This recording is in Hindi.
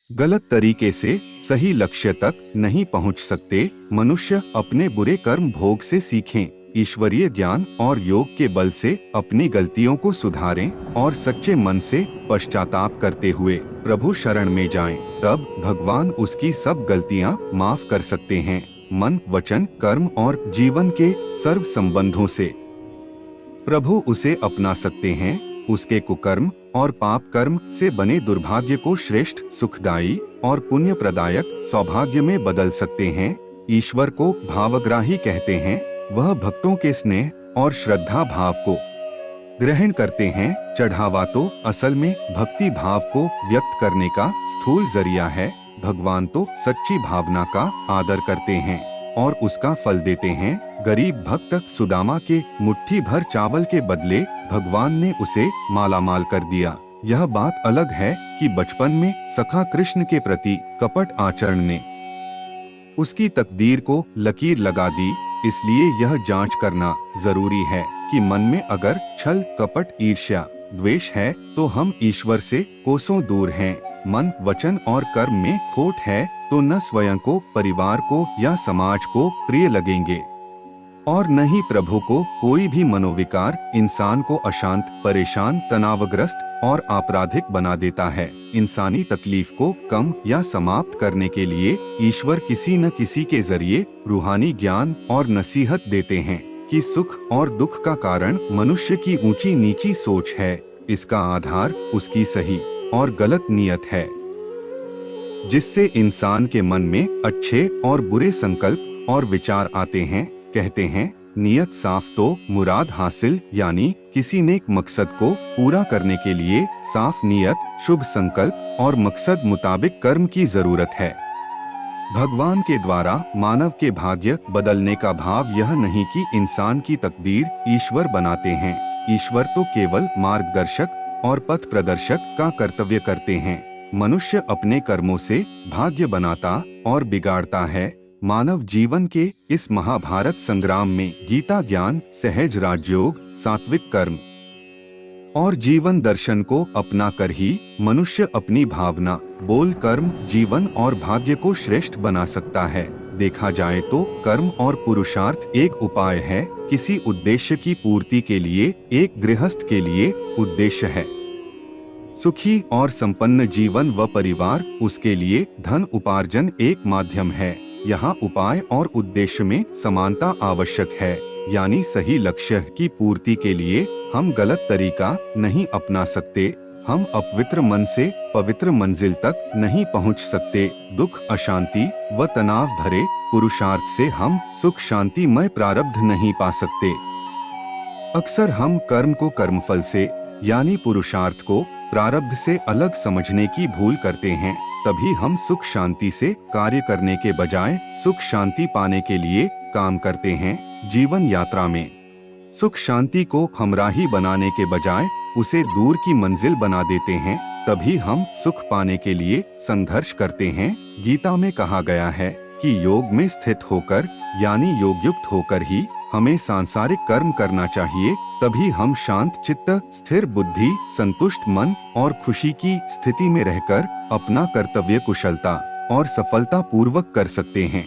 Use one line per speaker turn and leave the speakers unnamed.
गलत तरीके से सही लक्ष्य तक नहीं पहुंच सकते। मनुष्य अपने बुरे कर्म भोग से सीखें, ईश्वरीय ज्ञान और योग के बल से अपनी गलतियों को सुधारें और सच्चे मन से पश्चाताप करते हुए प्रभु शरण में जाएं। तब भगवान उसकी सब गलतियां माफ कर सकते हैं। मन, वचन, कर्म और जीवन के सर्व संबंधों से प्रभु उसे अपना सकते हैं। उसके कुकर्म और पाप कर्म से बने दुर्भाग्य को श्रेष्ठ, सुखदायी और पुण्य प्रदायक सौभाग्य में बदल सकते हैं। ईश्वर को भावग्राही कहते हैं। वह भक्तों के स्नेह और श्रद्धा भाव को ग्रहण करते हैं। चढ़ावा तो असल में भक्ति भाव को व्यक्त करने का स्थूल जरिया है। भगवान तो सच्ची भावना का आदर करते हैं और उसका फल देते हैं। गरीब भक्त सुदामा के मुट्ठी भर चावल के बदले भगवान ने उसे मालामाल कर दिया। यह बात अलग है कि बचपन में सखा कृष्ण के प्रति कपट आचरण ने उसकी तकदीर को लकीर लगा दी। इसलिए यह जांच करना जरूरी है कि मन में अगर छल, कपट, ईर्ष्या, द्वेष है तो हम ईश्वर से कोसों दूर हैं। मन, वचन और कर्म में खोट है तो न स्वयं को, परिवार को या समाज को प्रिय लगेंगे और न ही प्रभु को। कोई भी मनोविकार इंसान को अशांत, परेशान, तनावग्रस्त और आपराधिक बना देता है। इंसानी तकलीफ को कम या समाप्त करने के लिए ईश्वर किसी न किसी के जरिए रूहानी ज्ञान और नसीहत देते हैं कि सुख और दुख का कारण मनुष्य की ऊंची नीची सोच है। इसका आधार उसकी सही और गलत नियत है, जिससे इंसान के मन में अच्छे और बुरे संकल्प और विचार आते हैं। कहते हैं, नियत साफ तो मुराद हासिल, यानी किसी नेक मकसद को पूरा करने के लिए साफ नियत, शुभ संकल्प और मकसद मुताबिक कर्म की जरूरत है। भगवान के द्वारा मानव के भाग्य बदलने का भाव यह नहीं कि इंसान की तकदीर ईश्वर बनाते हैं। ईश्वर तो केवल मार्गदर्शक और पथ प्रदर्शक का कर्तव्य करते हैं। मनुष्य अपने कर्मों से भाग्य बनाता और बिगाड़ता है। मानव जीवन के इस महाभारत संग्राम में गीता ज्ञान, सहज राजयोग, सात्विक कर्म और जीवन दर्शन को अपना कर ही मनुष्य अपनी भावना, बोल, कर्म, जीवन और भाग्य को श्रेष्ठ बना सकता है। देखा जाए तो कर्म और पुरुषार्थ एक उपाय है, किसी उद्देश्य की पूर्ति के लिए। एक गृहस्थ के लिए उद्देश्य है सुखी और संपन्न जीवन व परिवार, उसके लिए धन उपार्जन एक माध्यम है। यहाँ उपाय और उद्देश्य में समानता आवश्यक है, यानी सही लक्ष्य की पूर्ति के लिए हम गलत तरीका नहीं अपना सकते। हम अपवित्र मन से पवित्र मंजिल तक नहीं पहुँच सकते। दुख, अशांति व तनाव भरे पुरुषार्थ से हम सुख शांतिमय प्रारब्ध नहीं पा सकते। अक्सर हम कर्म को कर्मफल से, यानी पुरुषार्थ को प्रारब्ध से अलग समझने की भूल करते हैं। तभी हम सुख शांति से कार्य करने के बजाय सुख शांति पाने के लिए काम करते हैं। जीवन यात्रा में सुख शांति को हमराही बनाने के बजाय उसे दूर की मंजिल बना देते हैं। तभी हम सुख पाने के लिए संघर्ष करते हैं। गीता में कहा गया है कि योग में स्थित होकर, यानी योगयुक्त होकर ही हमें सांसारिक कर्म करना चाहिए। तभी हम शांत चित्त, स्थिर बुद्धि, संतुष्ट मन और खुशी की स्थिति में रहकर अपना कर्तव्य कुशलता और सफलता पूर्वक कर सकते हैं।